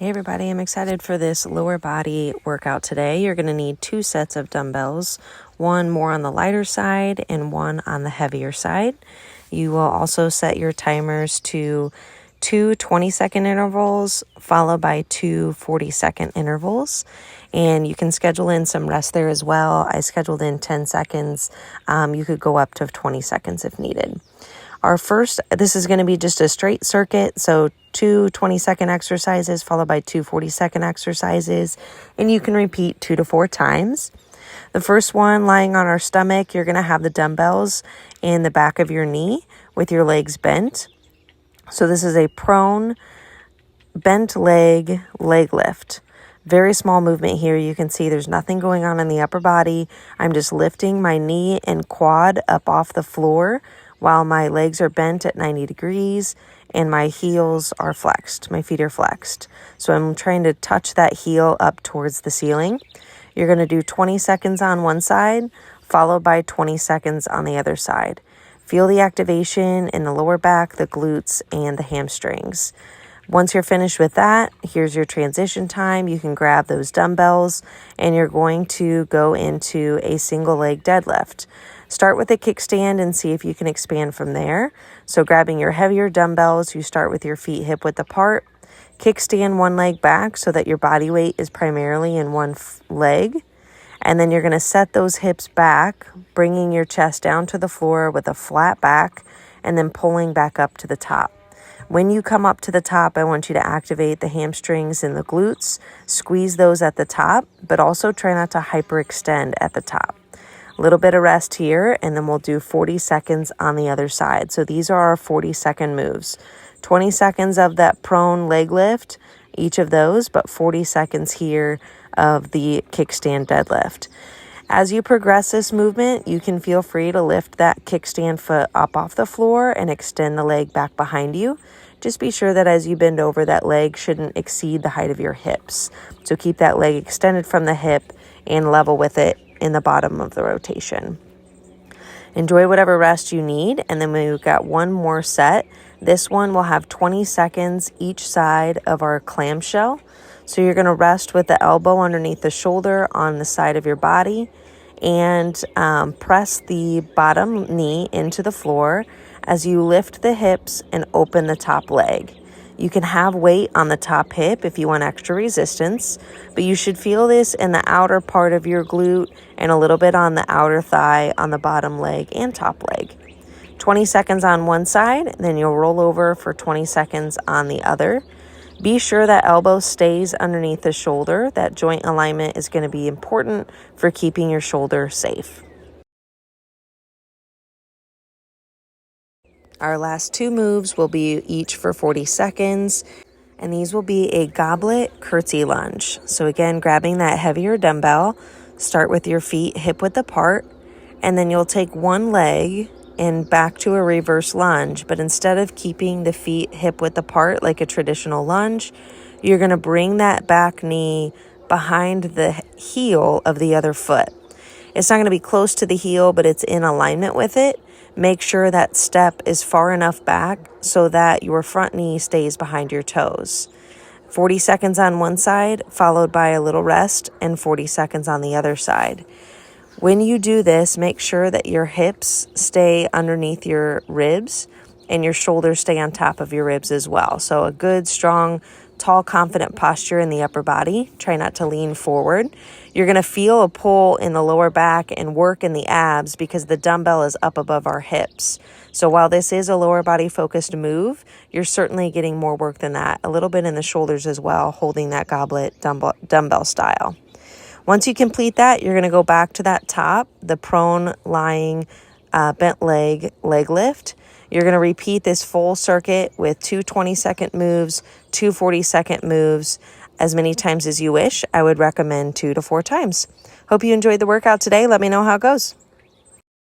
Hey everybody, I'm excited for this lower body workout today. You're going to need 2 sets of dumbbells, one more on the lighter side and one on the heavier side. You will also set your timers to 2 20-second intervals followed by 2 40-second intervals. And you can schedule in some rest there as well. I scheduled in 10 seconds. You could go up to 20 seconds if needed. This is going to be just a straight circuit, so 2 20-second exercises followed by 2 40-second exercises, and you can repeat 2 to 4 times. The first one, lying on our stomach, you're going to have the dumbbells in the back of your knee with your legs bent. So this is a prone, bent leg lift. Very small movement here. You can see there's nothing going on in the upper body. I'm just lifting my knee and quad up off the floor while my legs are bent at 90 degrees and my heels are flexed. My feet are flexed. So I'm trying to touch that heel up towards the ceiling. You're going to do 20 seconds on one side, followed by 20 seconds on the other side. Feel the activation in the lower back, the glutes, and the hamstrings. Once you're finished with that, here's your transition time. You can grab those dumbbells and you're going to go into a single leg deadlift. Start with a kickstand and see if you can expand from there. So grabbing your heavier dumbbells, you start with your feet hip width apart. Kickstand one leg back so that your body weight is primarily in one leg. And then you're going to set those hips back, bringing your chest down to the floor with a flat back and then pulling back up to the top. When you come up to the top, I want you to activate the hamstrings and the glutes. Squeeze those at the top, but also try not to hyperextend at the top. A little bit of rest here, and then we'll do 40 seconds on the other side. So these are our 40-second moves. 20 seconds of that prone leg lift, each of those, but 40 seconds here of the kickstand deadlift. As you progress this movement, you can feel free to lift that kickstand foot up off the floor and extend the leg back behind you. Just be sure that as you bend over, that leg shouldn't exceed the height of your hips. So keep that leg extended from the hip and level with it in the bottom of the rotation. Enjoy whatever rest you need, and then we've got one more set. This one will have 20 seconds each side of our clamshell. So you're going to rest with the elbow underneath the shoulder on the side of your body and press the bottom knee into the floor as you lift the hips and open the top leg. You can have weight on the top hip if you want extra resistance, but you should feel this in the outer part of your glute and a little bit on the outer thigh on the bottom leg and top leg. 20 seconds on one side, then you'll roll over for 20 seconds on the other. Be sure that elbow stays underneath the shoulder. That joint alignment is going to be important for keeping your shoulder safe. Our last 2 moves will be each for 40 seconds, and these will be a goblet curtsy lunge. So again, grabbing that heavier dumbbell, start with your feet hip width apart, and then you'll take one leg and back to a reverse lunge. But instead of keeping the feet hip width apart like a traditional lunge, you're going to bring that back knee behind the heel of the other foot. It's not going to be close to the heel, but it's in alignment with it. Make sure that step is far enough back so that your front knee stays behind your toes. 40 seconds on one side, followed by a little rest, and 40 seconds on the other side. When you do this, make sure that your hips stay underneath your ribs and your shoulders stay on top of your ribs as well. So a good, strong, tall, confident posture in the upper body. Try not to lean forward. You're going to feel a pull in the lower back and work in the abs because the dumbbell is up above our hips. So while this is a lower body focused move, you're certainly getting more work than that. A little bit in the shoulders as well, holding that goblet dumbbell style. Once you complete that, you're going to go back to that top, the prone lying bent leg lift. You're going to repeat this full circuit with 2 20-second moves, 2 40-second moves, as many times as you wish. I would recommend 2 to 4 times. Hope you enjoyed the workout today. Let me know how it goes.